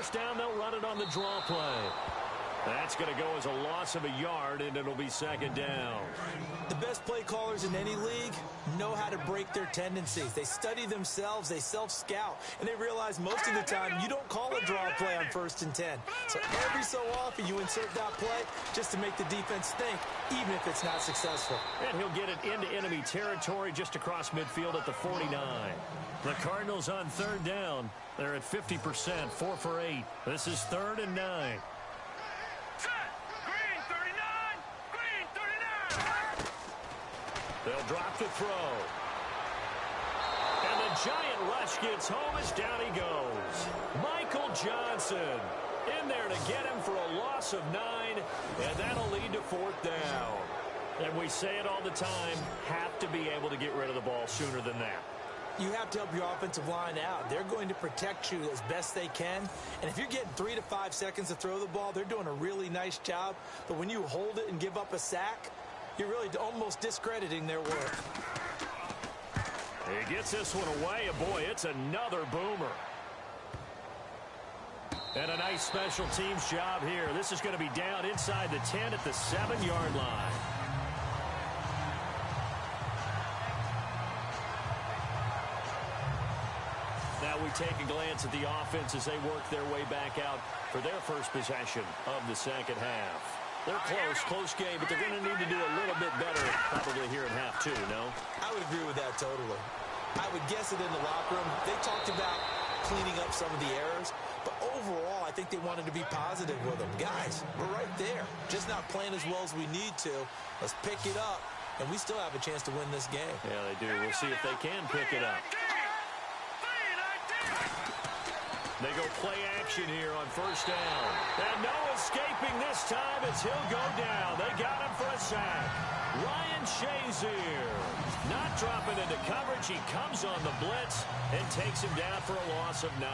first down, they'll run it on the draw play. That's going to go as a loss of a yard, and it'll be second down. The best play callers in any league know how to break their tendencies. They study themselves, they self-scout, and they realize most of the time you don't call a draw play on 1st and 10. So every so often you insert that play just to make the defense think, even if it's not successful. And he'll get it into enemy territory just across midfield at the 49. The Cardinals on 3rd down. They're at 50%, 4 for 8. This is 3rd and 9. They'll drop the throw. And the giant rush gets home as down he goes. Michael Johnson in there to get him for a loss of 9, and that'll lead to 4th down. And we say it all the time, have to be able to get rid of the ball sooner than that. You have to help your offensive line out. They're going to protect you as best they can. And if you're getting 3 to 5 seconds to throw the ball, they're doing a really nice job. But when you hold it and give up a sack, you're really almost discrediting their work. He gets this one away, and boy, it's another boomer. And a nice special teams job here. This is going to be down inside the 10 at the 7-yard line. Now we take a glance at the offense as they work their way back out for their first possession of the second half. They're close game, but they're going to need to do a little bit better probably here in half 2, no? I would agree with that totally. I would guess it in the locker room. They talked about cleaning up some of the errors, but overall, I think they wanted to be positive with them. Guys, we're right there. Just not playing as well as we need to. Let's pick it up, and we still have a chance to win this game. Yeah, they do. We'll see if they can pick it up. They go play action here on 1st down. And no escaping this time as he'll go down. They got him for a sack. Ryan Shazier not dropping into coverage. He comes on the blitz and takes him down for a loss of 9.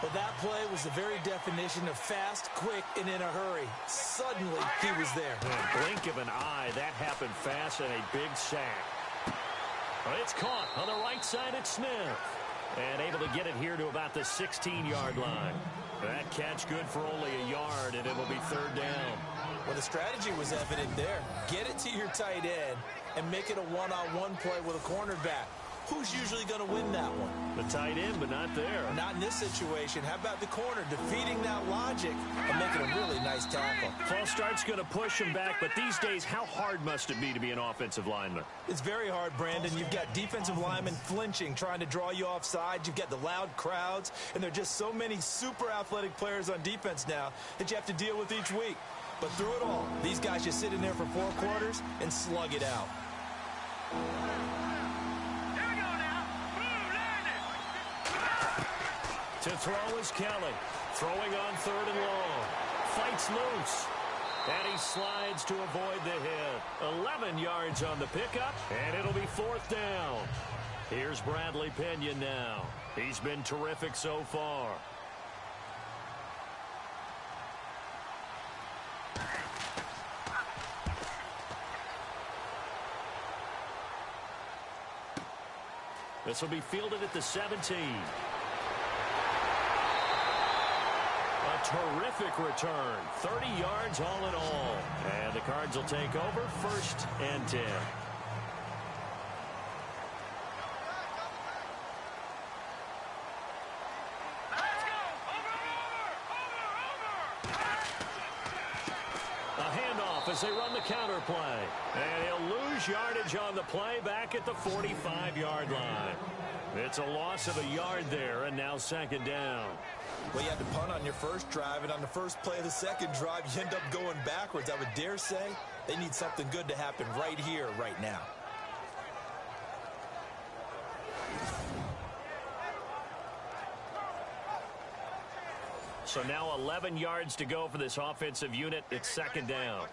Well, that play was the very definition of fast, quick, and in a hurry. Suddenly, he was there. In a blink of an eye, that happened fast and a big sack. But it's caught on the right side at Smith. And able to get it here to about the 16-yard line. That catch good for only a yard, and it'll be 3rd down. Well, the strategy was evident there. Get it to your tight end and make it a one-on-one play with a cornerback. Who's usually going to win that one? The tight end, but not there. Not in this situation. How about the corner defeating that logic and making a really nice tackle? False start's going to push him back, but these days, how hard must it be to be an offensive lineman? It's very hard, Brandon. You've got defensive linemen flinching, trying to draw you off sides. You've got the loud crowds, and there are just so many super athletic players on defense now that you have to deal with each week. But through it all, these guys just sit in there for 4 quarters and slug it out. To throw is Kelly. Throwing on 3rd and long. Fights loose. And he slides to avoid the hit. 11 yards on the pickup, and it'll be 4th down. Here's Bradley Pinion now. He's been terrific so far. This will be fielded at the 17. A terrific return. 30 yards all in all. And the Cards will take over 1st and 10. As they run the counter play. And he'll lose yardage on the play back at the 45-yard line. It's a loss of a yard there, and now 2nd down. Well, you had to punt on your first drive, and on the first play of the second drive, you end up going backwards. I would dare say they need something good to happen right here, right now. So now 11 yards to go for this offensive unit. It's 2nd down.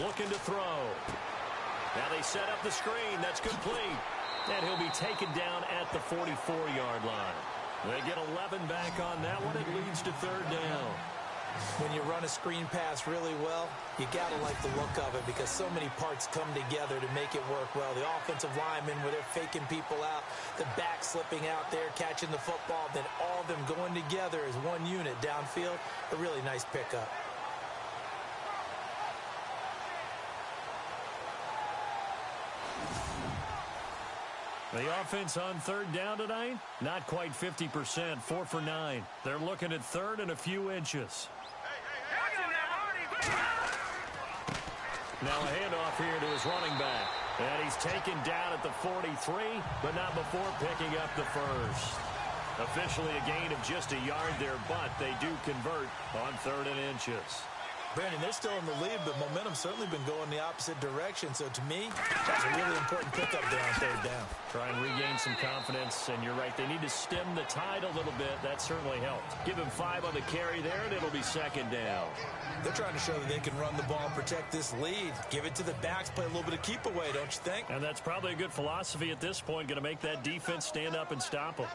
Looking to throw. Now they set up the screen. That's complete. And he'll be taken down at the 44-yard line. They get 11 back on that one. It leads to 3rd down. When you run a screen pass really well, you got to like the look of it because so many parts come together to make it work well. The offensive linemen, where they're faking people out, the back slipping out there, catching the football, then all of them going together as one unit downfield. A really nice pickup. The offense on third down tonight, not quite 50%, 4 for 9. They're looking at third and a few inches. Now a handoff here to his running back. And he's taken down at the 43, but not before picking up the first. Officially a gain of just a yard there, but they do convert on third and inches. Brandon, they're still in the lead, but momentum's certainly been going the opposite direction. So to me, that's a really important pickup there on third down. Try and regain some confidence, and you're right. They need to stem the tide a little bit. That certainly helped. Give him 5 on the carry there, and it'll be second down. They're trying to show that they can run the ball and protect this lead. Give it to the backs, play a little bit of keep away, don't you think? And that's probably a good philosophy at this point, going to make that defense stand up and stop them.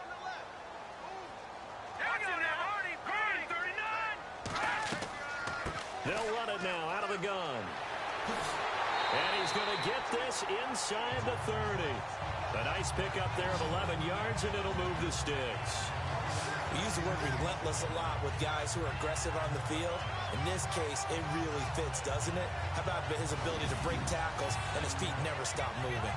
They'll run it now out of the gun. And he's going to get this inside the 30. A nice pickup there of 11 yards, and it'll move the sticks. We use the word relentless a lot with guys who are aggressive on the field. In this case, it really fits, doesn't it? How about his ability to break tackles and his feet never stop moving?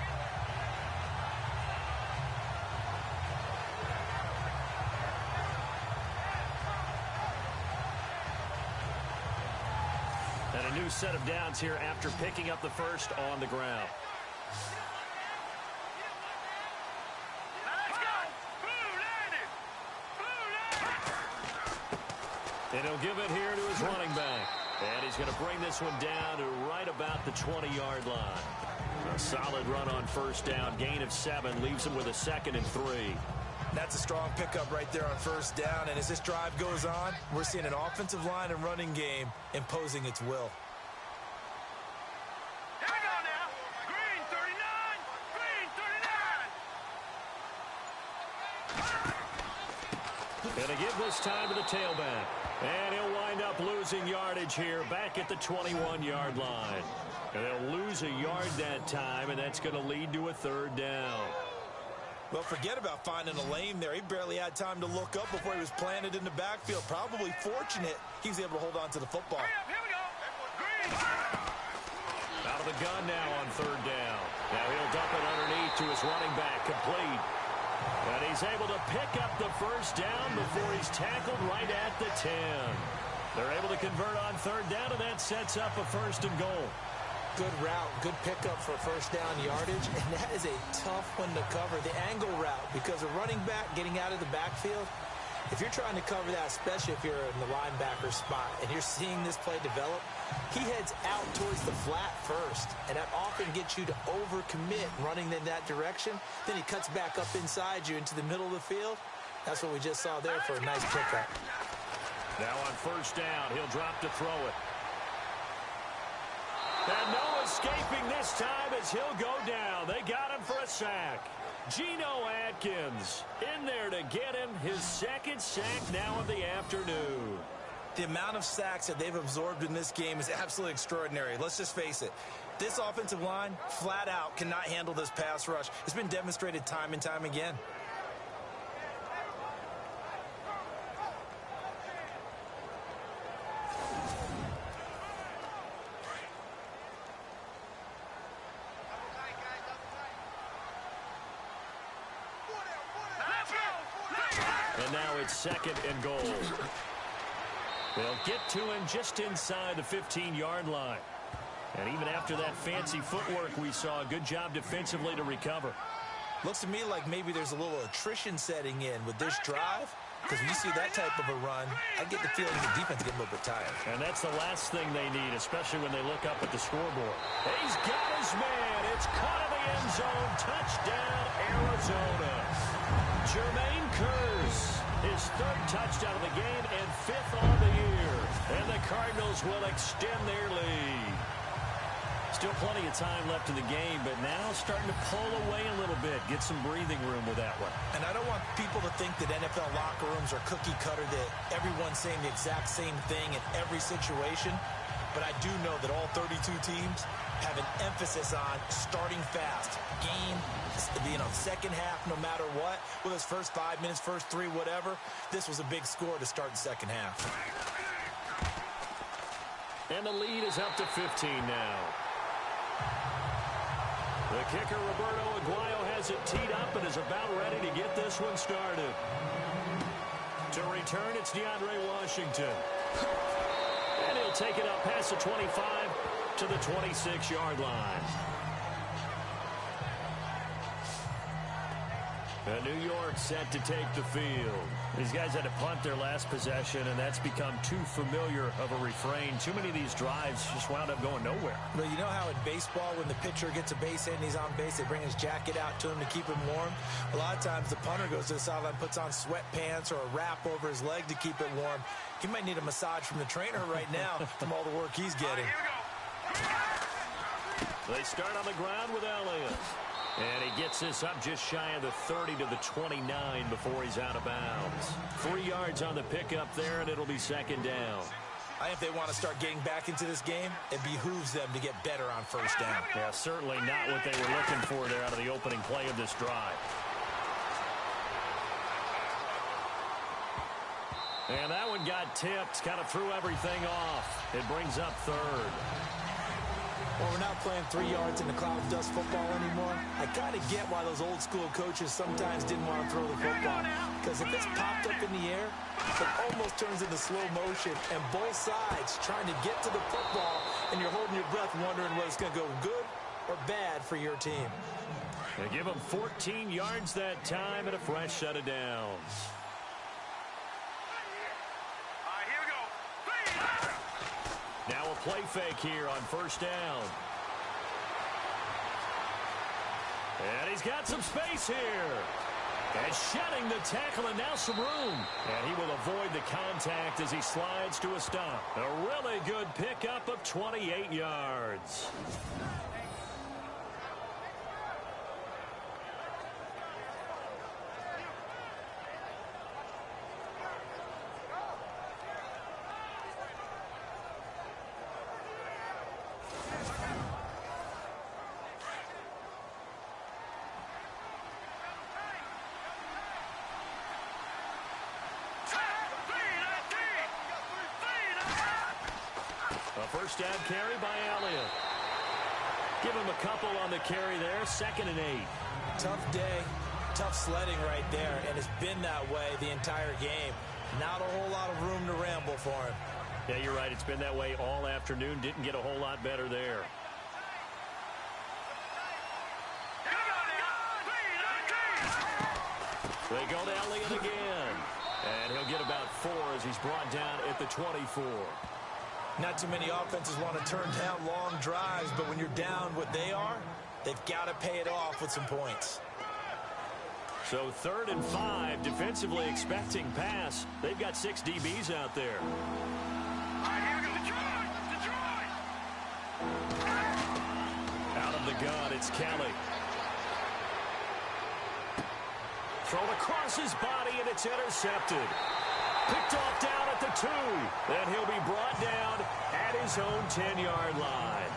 And a new set of downs here after picking up the first on the ground. And he'll give it here to his running back. And he's going to bring this one down to right about the 20-yard line. A solid run on first down. Gain of 7 leaves him with a 2nd and 3. That's a strong pickup right there on first down. And as this drive goes on, we're seeing an offensive line and running game imposing its will. Here we go now. Green 39. Green 39. Going to give this time to the tailback. And he'll wind up losing yardage here back at the 21-yard line. And they'll lose a yard that time, and that's going to lead to a third down. Well, forget about finding a lane there. He barely had time to look up before he was planted in the backfield. Probably fortunate he was able to hold on to the football. Here we go. Green. Out of the gun now on third down. Now he'll dump it underneath to his running back, complete. And he's able to pick up the first down before he's tackled right at the 10. They're able to convert on third down, and that sets up a 1st and goal. Good route, good pickup for first down yardage, and that is a tough one to cover, the angle route, because a running back getting out of the backfield, if you're trying to cover that, especially if you're in the linebacker spot and you're seeing this play develop, he heads out towards the flat first, and that often gets you to overcommit running in that direction. Then he cuts back up inside you into the middle of the field. That's what we just saw there for a nice pickup. Now on first down, he'll drop to throw it. And no escaping this time as he'll go down. They got him for a sack. Geno Atkins in there to get him his 2nd sack now of the afternoon. The amount of sacks that they've absorbed in this game is absolutely extraordinary. Let's just face it. This offensive line, flat out, cannot handle this pass rush. It's been demonstrated time and time again. And now it's 2nd and goal. They'll get to him just inside the 15-yard line. And even after that fancy footwork we saw, a good job defensively to recover. Looks to me like maybe there's a little attrition setting in with this drive. Because when you see that type of a run, I get the feeling the defense get a little bit tired. And that's the last thing they need, especially when they look up at the scoreboard. He's got his man. It's caught in the end zone. Touchdown, Arizona. Jermaine Kearse, his 3rd touchdown of the game and 5th on the year. And the Cardinals will extend their lead. Still plenty of time left in the game, but now starting to pull away a little bit. Get some breathing room with that one. And I don't want people to think that NFL locker rooms are cookie cutter, that everyone's saying the exact same thing in every situation. But I do know that all 32 teams have an emphasis on starting fast. Game, second half, no matter what. Whether it's first 5 minutes, first 3, whatever. This was a big score to start the second half. And the lead is up to 15 now. The kicker, Roberto Aguayo, has it teed up and is about ready to get this one started. To return, it's DeAndre Washington. And he'll take it up past the 25 to the 26-yard line. New York set to take the field. These guys had to punt their last possession, and that's become too familiar of a refrain. Too many of these drives just wound up going nowhere. Well, you know how in baseball, when the pitcher gets a base hit and he's on base, they bring his jacket out to him to keep him warm? A lot of times the punter goes to the sideline, puts on sweatpants or a wrap over his leg to keep it warm. He might need a massage from the trainer right now from all the work he's getting. They start on the ground with Elliott. And he gets this up just shy of the 30 to the 29 before he's out of bounds. 3 yards on the pickup there, and it'll be second down. I think if they want to start getting back into this game, it behooves them to get better on first down. Yeah, certainly not what they were looking for there out of the opening play of this drive. And that one got tipped, kind of threw everything off. It brings up third. Well, we're not playing 3 yards in the cloud of dust football anymore. I kind of get why those old school coaches sometimes didn't want to throw the football. Because if it's popped up in the air, it almost turns into slow motion. And both sides trying to get to the football, and you're holding your breath wondering whether it's going to go good or bad for your team. They give them 14 yards that time and a fresh set of downs. Now a play fake here on first down. And he's got some space here. And shedding the tackle, and now some room. And he will avoid the contact as he slides to a stop. A really good pickup of 28 yards. A first down carry by Elliott. Give him a couple on the carry there. 2nd and 8. Tough day, tough sledding right there, and it's been that way the entire game. Not a whole lot of room to ramble for him. Yeah, you're right. It's been that way all afternoon. Didn't get a whole lot better there. They go to Elliott again. And he'll get about 4 as he's brought down at the 24. Not too many offenses want to turn down long drives, but when you're down what they are, they've got to pay it off with some points. So 3rd and 5, defensively expecting pass. They've got 6 DBs out there. Out of the gun, it's Kelly. Thrown across his body, and it's intercepted. Picked off down at the 2. Then he'll be brought down at his own 10-yard line.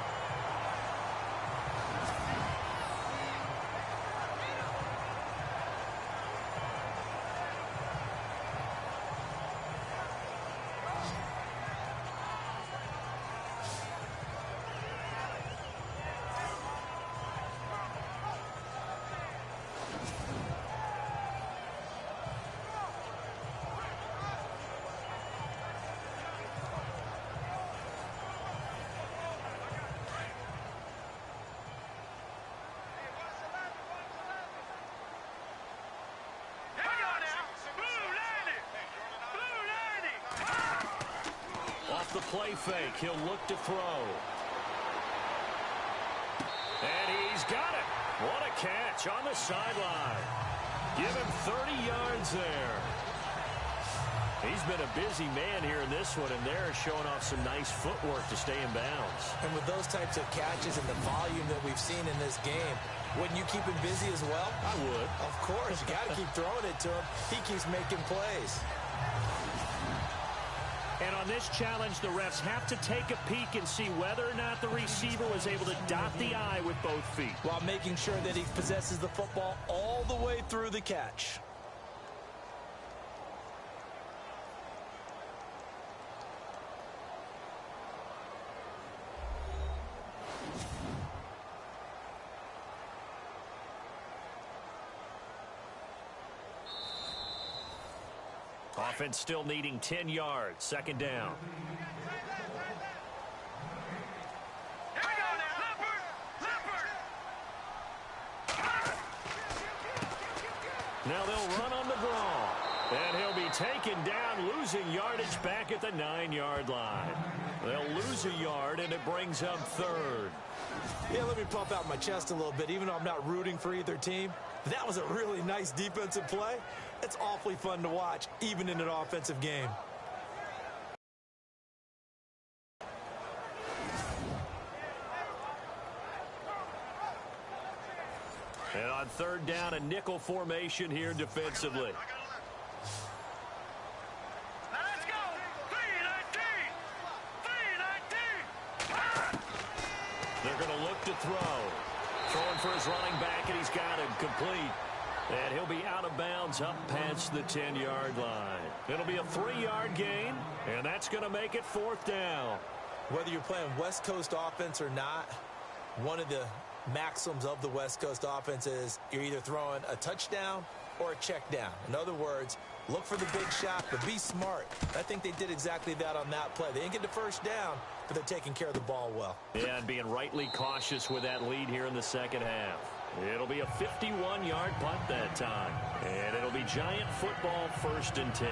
The play fake. He'll look to throw. And he's got it. What a catch on the sideline. Give him 30 yards there. He's been a busy man here in this one, and they're showing off some nice footwork to stay in bounds. And with those types of catches and the volume that we've seen in this game, Wouldn't you keep him busy as well? I would. Of course. You got to keep throwing it to him. He keeps making plays. And on this challenge, the refs have to take a peek and see whether or not the receiver was able to dot the I with both feet, while making sure that he possesses the football all the way through the catch. Offense still needing 10 yards. Second down. Now they'll run on the draw. And he'll be taken down, losing yardage back at the 9-yard line. They'll lose a yard, and it brings up third. Yeah, let me pump out my chest a little bit, even though I'm not rooting for either team. That was a really nice defensive play. It's awfully fun to watch, even in an offensive game. And on third down, a nickel formation here defensively. Let's go. 319. 319. They're going to look to throw. Throwing for his running back, and he's got him complete. And he'll be out of bounds up past the 10-yard line. It'll be a 3-yard gain, and that's going to make it fourth down. Whether you're playing West Coast offense or not, one of the maxims of the West Coast offense is you're either throwing a touchdown or a check down. In other words, look for the big shot, but be smart. I think they did exactly that on that play. They didn't get the first down, but they're taking care of the ball well. Yeah, and being rightly cautious with that lead here in the second half. It'll be a 51-yard punt that time. And it'll be Giant football, 1st and 10.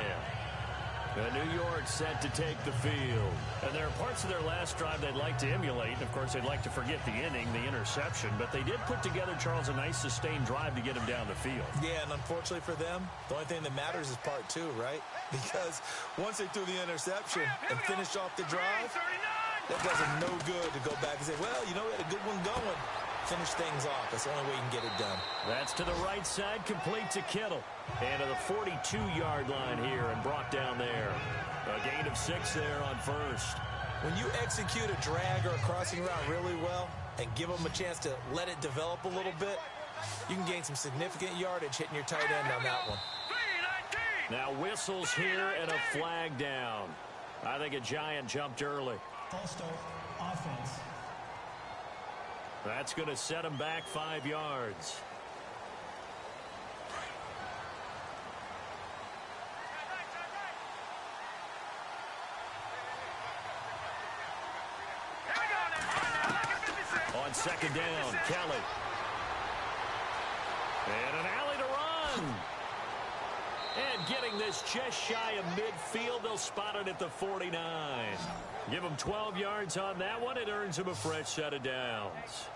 New York set to take the field. And there are parts of their last drive they'd like to emulate. Of course, they'd like to forget the inning, the interception. But they did put together, Charles, a nice sustained drive to get him down the field. Yeah, and unfortunately for them, the only thing that matters is part 2, right? Because once they threw the interception and finished off the drive, that does them no good to go back and say, well, you know, we had a good one going. Finish things off. That's the only way you can get it done. That's to the right side, complete to Kittle. And to the 42-yard line here and brought down there. A gain of 6 there on first. When you execute a drag or a crossing route really well and give them a chance to let it develop a little bit, you can gain some significant yardage hitting your tight end on that one. Now whistles here and a flag down. I think a Giant jumped early. False start, offense. That's going to set him back 5 yards. On second down, Kelly. And an alley to run. And getting this just shy of midfield, they'll spot it at the 49. Give him 12 yards on that one. It earns him a fresh set of downs.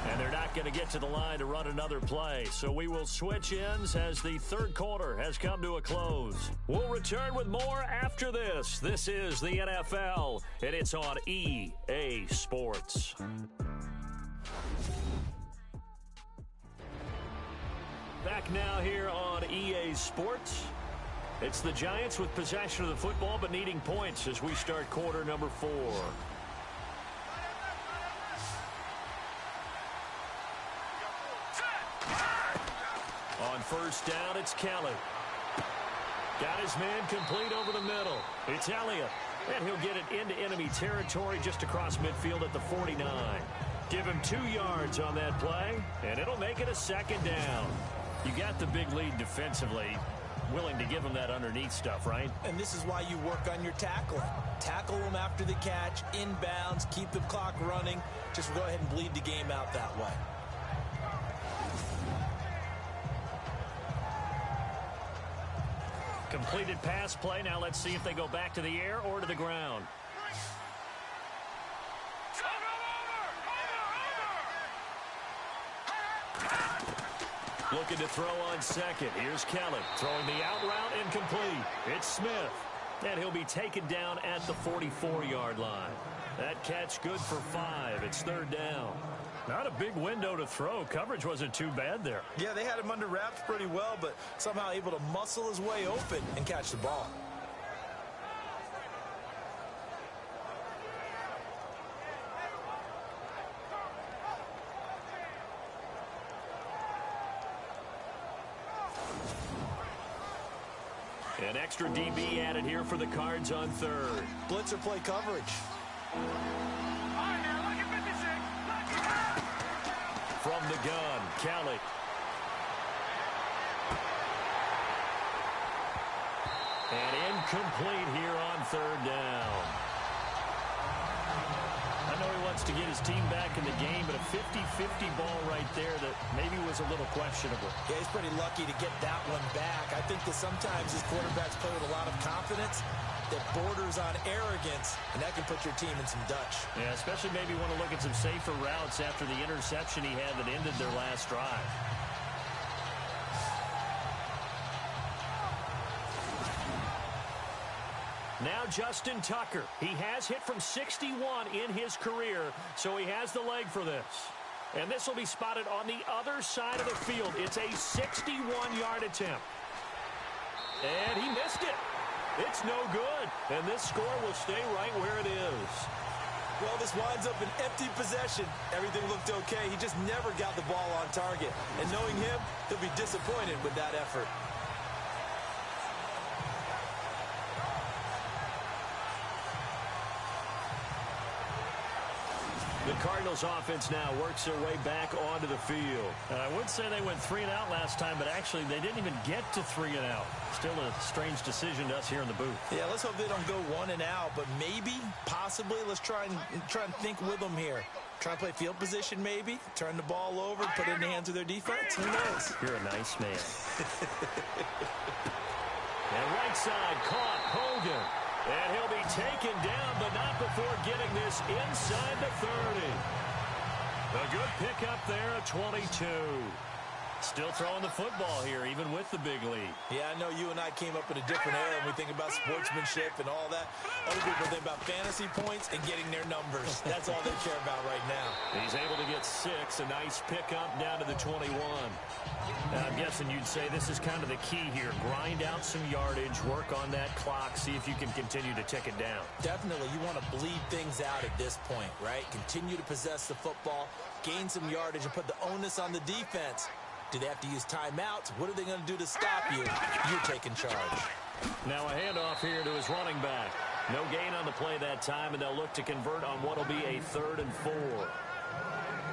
And they're not going to get to the line to run another play. So we will switch ends as the third quarter has come to a close. We'll return with more after this. This is the NFL, and it's on EA Sports. Back now here on EA Sports. It's the Giants with possession of the football but needing points as we start quarter number 4. On first down, it's Kelly. Got his man complete over the middle. It's Elliott. And he'll get it into enemy territory just across midfield at the 49. Give him 2 yards on that play, and it'll make it a second down. You got the big lead defensively. Willing to give him that underneath stuff, right? And this is why you work on your tackling. Tackle them after the catch, inbounds, keep the clock running. Just go ahead and bleed the game out that way. Completed pass play. Now let's see if they go back to the air or to the ground. Looking to throw on second. Here's Kelly throwing the out route incomplete. It's Smith. And he'll be taken down at the 44-yard line. That catch good for 5. It's 3rd down. Not a big window to throw. Coverage wasn't too bad there. Yeah, they had him under wraps pretty well, but somehow able to muscle his way open and catch the ball. An extra DB added here for the Cards on 3rd. Blitzer play coverage. From the gun, Kelly. And incomplete here on 3rd down. I know he wants to get his team back in the game, but a 50-50 ball right there that maybe was a little questionable. Yeah, he's pretty lucky to get that one back. I think that sometimes his quarterbacks play with a lot of confidence that borders on arrogance, and that can put your team in some Dutch. Yeah, especially maybe want to look at some safer routes after the interception he had that ended their last drive. Now Justin Tucker. He has hit from 61 in his career, so he has the leg for this. And this will be spotted on the other side of the field. It's a 61-yard attempt. And he missed it. It's no good. And this score will stay right where it is. Well, this winds up an empty possession. Everything looked okay. He just never got the ball on target. And knowing him, he'll be disappointed with that effort. The Cardinals offense now works their way back onto the field. I would say they went 3 and out last time, but actually they didn't even get to 3 and out. Still a strange decision to us here in the booth. Yeah, let's hope they don't go 1 and out, but maybe, possibly, let's try and think with them here. Try and play field position maybe, turn the ball over, put it in the hands of their defense. Who knows? You're a nice man. And right side caught Hogan. And he'll be taken down, but not before getting this inside the 30. A good pickup there at 22. Still throwing the football here, even with the big lead. Yeah, I know you and I came up in a different era when we think about sportsmanship and all that. Other people think about fantasy points and getting their numbers. That's all they care about right now. He's able to get 6. A nice pickup down to the 21. Now, I'm guessing you'd say this is kind of the key here. Grind out some yardage, work on that clock, see if you can continue to tick it down. Definitely. You want to bleed things out at this point, right? Continue to possess the football, gain some yardage, and put the onus on the defense. Do they have to use timeouts? What are they going to do to stop you? You're taking charge. Now a handoff here to his running back. No gain on the play that time, and they'll look to convert on what will be a 3rd and 4.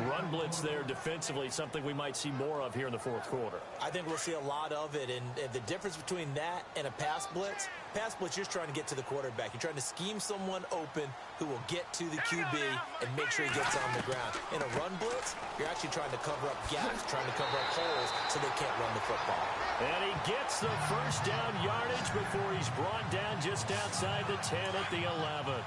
Run blitz there defensively, something we might see more of here in the 4th quarter. I think we'll see a lot of it, and the difference between that and a pass blitz, you're just trying to get to the quarterback. You're trying to scheme someone open who will get to the QB and make sure he gets on the ground. In a run blitz, you're actually trying to cover up gaps, trying to cover up holes so they can't run the football. And he gets the first down yardage before he's brought down just outside the 10 at the 11.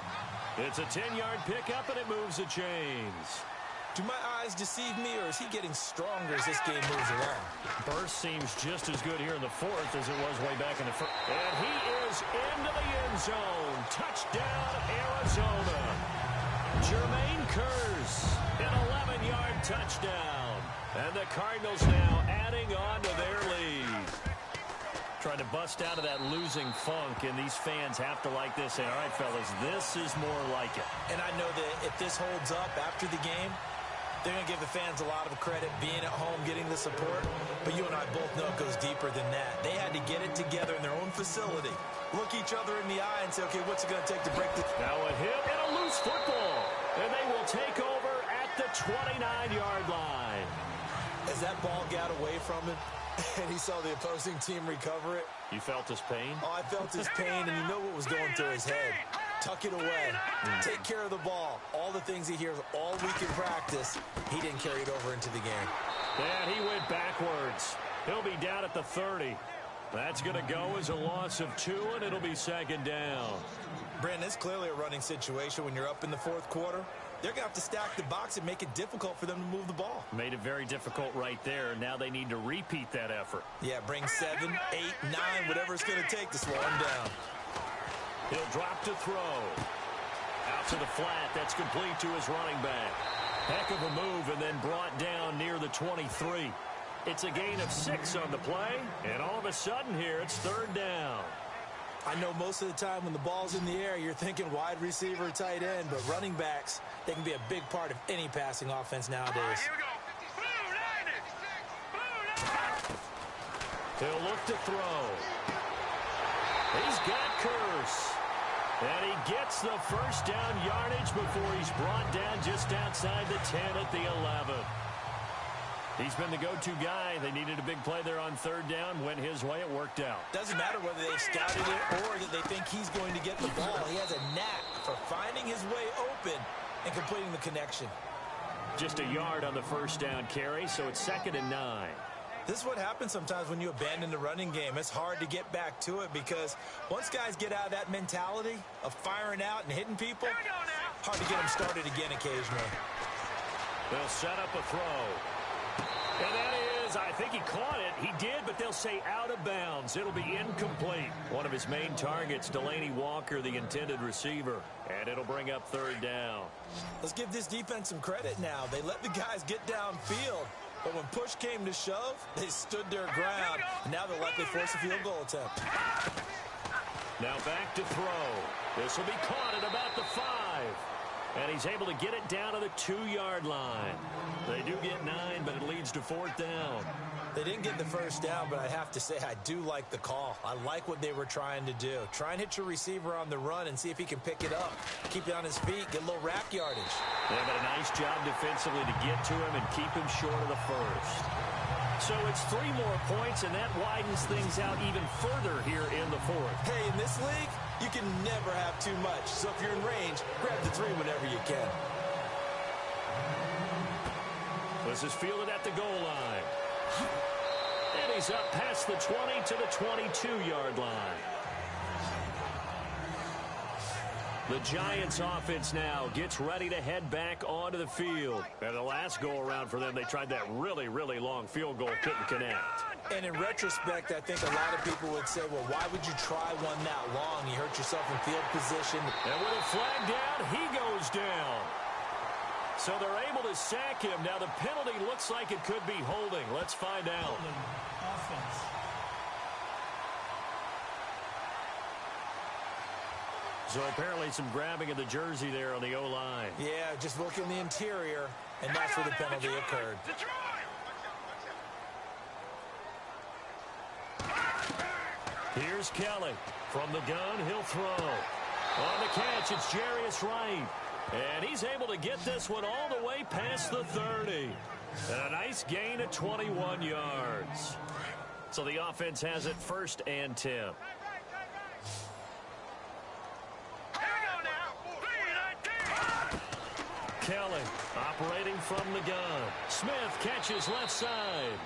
It's a 10-yard pickup, and it moves the chains. Do my eyes deceive me, or is he getting stronger as this game moves along? Burst seems just as good here in the 4th as it was way back in the 1st. And he is into the end zone. Touchdown, Arizona. Jermaine Kearse, an 11-yard touchdown. And the Cardinals now adding on to their lead. Trying to bust out of that losing funk, and these fans have to like this. Say, all right, fellas, this is more like it. And I know that if this holds up after the game, they're going to give the fans a lot of credit being at home, getting the support. But you and I both know it goes deeper than that. They had to get it together in their own facility, look each other in the eye and say, okay, what's it going to take to break this? Now a hit and a loose football. And they will take over at the 29-yard line. As that ball got away from him, and he saw the opposing team recover it. You felt his pain? Oh, I felt his pain, and you know what was going through his head. Tuck it away. Take care of the ball. All the things he hears all week in practice, he didn't carry it over into the game. And he went backwards. He'll be down at the 30. That's going to go as a loss of 2, and it'll be 2nd down. Brandon, it's clearly a running situation when you're up in the 4th quarter. They're going to have to stack the box and make it difficult for them to move the ball. Made it very difficult right there. Now they need to repeat that effort. Yeah, bring 7, 8, 9, whatever it's going to take to slow them down. He'll drop to throw. Out to the flat. That's complete to his running back. Heck of a move and then brought down near the 23. It's a gain of 6 on the play, and all of a sudden here it's third down. I know most of the time when the ball's in the air, you're thinking wide receiver, tight end, but running backs, they can be a big part of any passing offense nowadays. All right, here we go. He'll look to throw. He's got Curse. And he gets the first down yardage before he's brought down just outside the 10 at the 11. He's been the go-to guy. They needed a big play there on third down. Went his way. It worked out. Doesn't matter whether they've scouted it or that they think he's going to get the ball. He has a knack for finding his way open and completing the connection. Just a yard on the first down carry, so it's 2nd and 9. This is what happens sometimes when you abandon the running game. It's hard to get back to it because once guys get out of that mentality of firing out and hitting people, hard to get them started again occasionally. They'll set up a throw. And that is, I think he caught it. He did, but they'll say out of bounds. It'll be incomplete. One of his main targets, Delaney Walker, the intended receiver. And it'll bring up third down. Let's give this defense some credit now. They let the guys get downfield. But when push came to shove, they stood their ground. And now they'll likely force a field goal attempt. Now back to throw. This will be caught at about the 5. And he's able to get it down to the 2-yard line. They do get 9, but it leads to 4th down. They didn't get the first down, but I have to say I do like the call. I like what they were trying to do. Try and hit your receiver on the run and see if he can pick it up. Keep it on his feet, get a little rack yardage. They did a nice job defensively to get to him and keep him short of the first. So it's 3 more points, and that widens things out even further here in the 4th. Hey, in this league, you can never have too much. So if you're in range, grab the 3 whenever you can. This is fielded at the goal line. And he's up past the 20 to the 22-yard line. The Giants offense now gets ready to head back onto the field. And the last go-around for them, they tried that really, really long field goal, couldn't connect. And in retrospect, I think a lot of people would say, well, why would you try one that long? You hurt yourself in field position. And with a flag down, he goes down. So they're able to sack him. Now the penalty looks like it could be holding. Let's find out. Offense. So apparently some grabbing of the jersey there on the O-line. Yeah, just look in the interior, and that's where the penalty occurred. Here's Kelly. From the gun, he'll throw. On the catch, it's Jarius Wright. And he's able to get this one all the way past the 30. And a nice gain of 21 yards. So the offense has it 1st and 10. Kelly operating from the gun. Smith catches left side.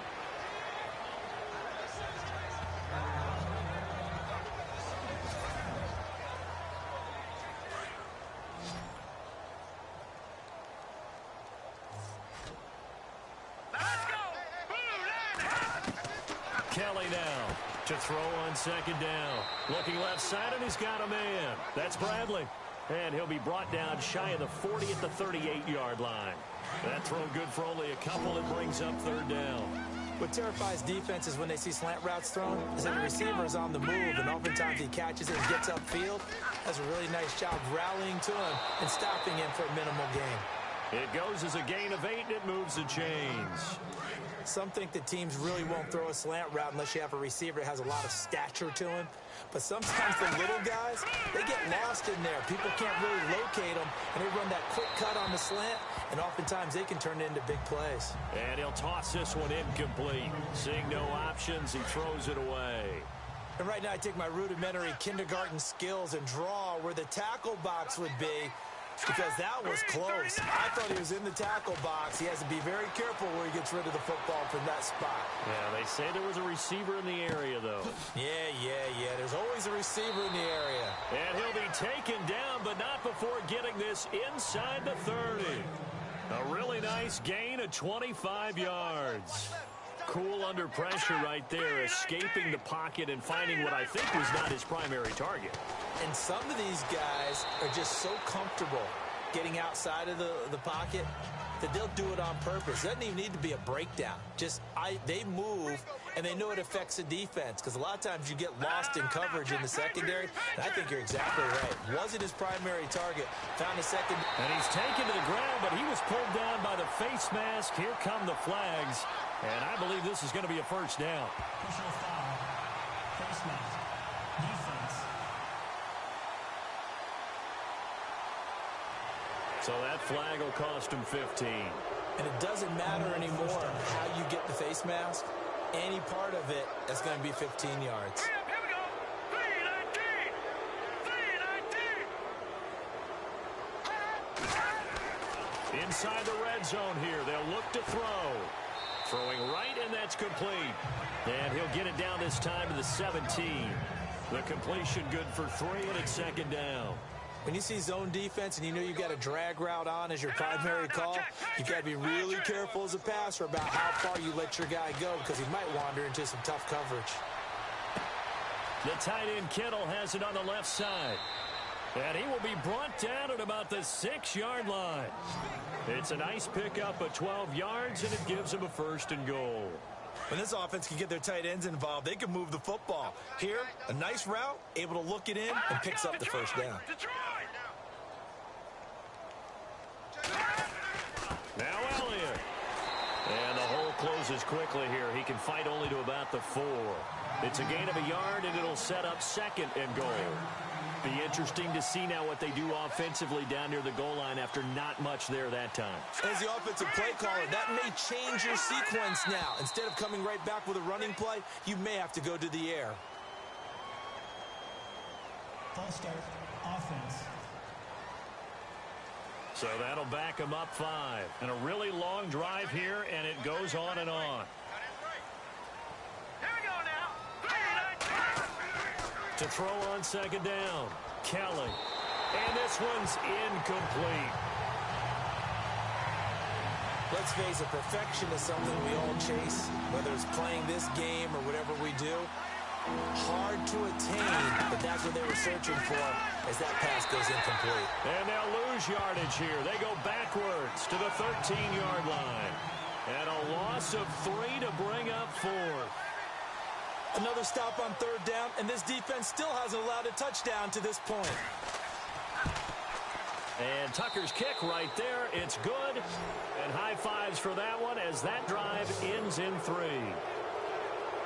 Kelly now to throw on 2nd down. Looking left side, and he's got a man. That's Bradley. And he'll be brought down shy of the 40 at the 38-yard line. That throw good for only a couple. It brings up 3rd down. What terrifies defenses when they see slant routes thrown is that the receiver is on the move, and oftentimes he catches it and gets upfield. Does a really nice job rallying to him and stopping him for a minimal gain. It goes as a gain of 8, and it moves the chains. Some think that teams really won't throw a slant route unless you have a receiver that has a lot of stature to him. But sometimes the little guys, they get lost in there. People can't really locate them, and they run that quick cut on the slant, and oftentimes they can turn it into big plays. And he'll toss this one incomplete. Seeing no options, he throws it away. And right now I take my rudimentary kindergarten skills and draw where the tackle box would be, because that was close. I thought he was in the tackle box. He has to be very careful where he gets rid of the football from that spot. Yeah, they say there was a receiver in the area, though. Yeah. There's always a receiver in the area. And he'll be taken down, but not before getting this inside the 30. A really nice gain of 25 yards. Cool under pressure right there, escaping the pocket and finding what I think was not his primary target. And some of these guys are just so comfortable getting outside of the pocket that they'll do it on purpose. It doesn't even need to be a breakdown. They move, and they know it affects the defense, because a lot of times you get lost in coverage in the secondary. And I think you're exactly right. Wasn't his primary target. Found a second. And he's taken to the ground, but he was pulled down by the face mask. Here come the flags. And I believe this is going to be a first down. Personal foul. Face mask. Defense. So that flag will cost him 15. And it doesn't matter anymore how you get the face mask. Any part of it, that's going to be 15 yards. Here we go. 319. 319. Inside the red zone here. They'll look to throw. Throwing right, and that's complete. And he'll get it down this time to the 17. The completion good for 3, and it's second down. When you see zone defense and you know you've got a drag route on as your primary call, you've got to be really careful as a passer about how far you let your guy go, because he might wander into some tough coverage. The tight end Kittle has it on the left side. And he will be brought down at about the 6-yard line. It's a nice pickup of 12 yards, and it gives him a first and goal. When this offense can get their tight ends involved, they can move the football. Here, a nice route, able to look it in, and picks up the first down. Now Elliott. And the hole closes quickly here. He can fight only to about the 4. It's a gain of a yard, and it'll set up second and goal. Be interesting to see now what they do offensively down near the goal line after not much there that time. As the offensive play caller, that may change your sequence now. Instead of coming right back with a running play, you may have to go to the air. False start. Offense. So that'll back him up 5. And a really long drive here, and it goes on and on. Here we go now. 319. To throw on second down, Kelly. And this one's incomplete. Let's face it, perfection is something we all chase, whether it's playing this game or whatever we do. Hard to attain, but that's what they were searching for as that pass goes incomplete. And they'll lose yardage here. They go backwards to the 13-yard line. And a loss of 3 to bring up 4. Another stop on third down, and this defense still hasn't allowed a touchdown to this point. And Tucker's kick right there. It's good. And high fives for that one as that drive ends in 3.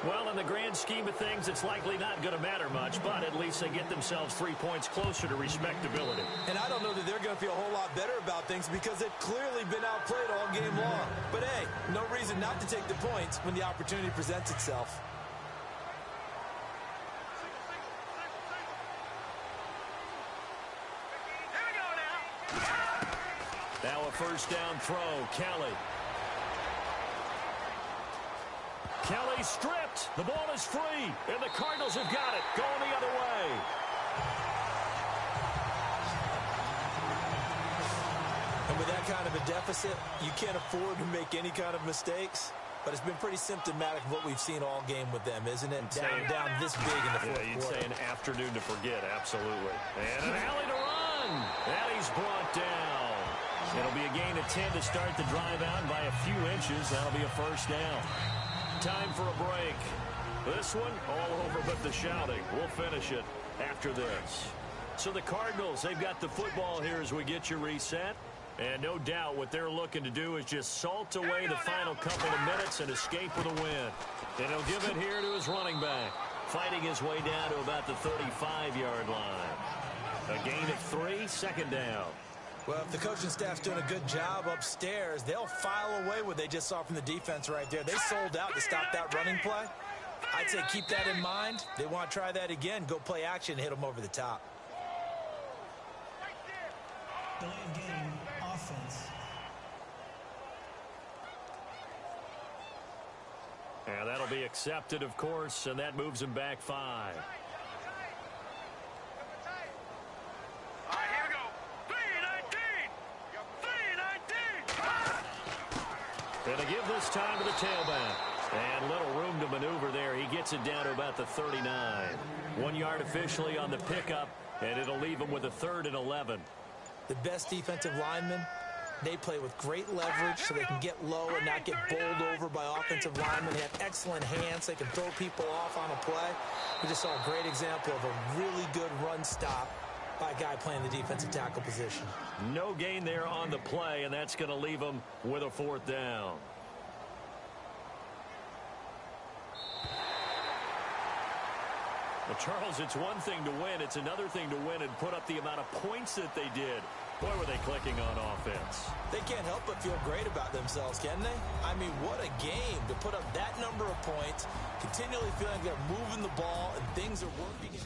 Well, in the grand scheme of things, it's likely not going to matter much, but at least they get themselves 3 points closer to respectability. And I don't know that they're going to feel a whole lot better about things because they've clearly been outplayed all game long. But, hey, no reason not to take the points when the opportunity presents itself. Now a first down throw, Kelly. Kelly stripped. The ball is free, and the Cardinals have got it. Going the other way. And with that kind of a deficit, you can't afford to make any kind of mistakes. But it's been pretty symptomatic of what we've seen all game with them, isn't it? Down this big in the fourth quarter. You'd say an afternoon to forget, absolutely. And an alley to run. And he's brought down. It'll be a gain of 10 to start the drive out by a few inches. That'll be a first down. Time for a break. This one all over but the shouting. We'll finish it after this. So the Cardinals, they've got the football here as we get you reset. And no doubt what they're looking to do is just salt away the final couple of minutes and escape with a win. And he'll give it here to his running back, fighting his way down to about the 35-yard line. A gain of 3, second down. Well, if the coaching staff's doing a good job upstairs, they'll file away what they just saw from the defense right there. They sold out to stop that running play. I'd say keep that in mind. They want to try that again. Go play action and hit them over the top. Delayed game. Offense. And that'll be accepted, of course, and that moves him back 5. And to give this time to the tailback. And little room to maneuver there. He gets it down to about the 39. 1 yard officially on the pickup, and it'll leave him with a 3rd and 11. The best defensive linemen, they play with great leverage so they can get low and not get bowled over by offensive linemen. They have excellent hands. They can throw people off on a play. We just saw a great example of a really good run stop by a guy playing the defensive tackle position. No gain there on the play, and that's going to leave him with a 4th down. Well, Charles, it's one thing to win. It's another thing to win and put up the amount of points that they did. Boy, were they clicking on offense. They can't help but feel great about themselves, can they? I mean, what a game to put up that number of points, continually feeling like they're moving the ball and things are working.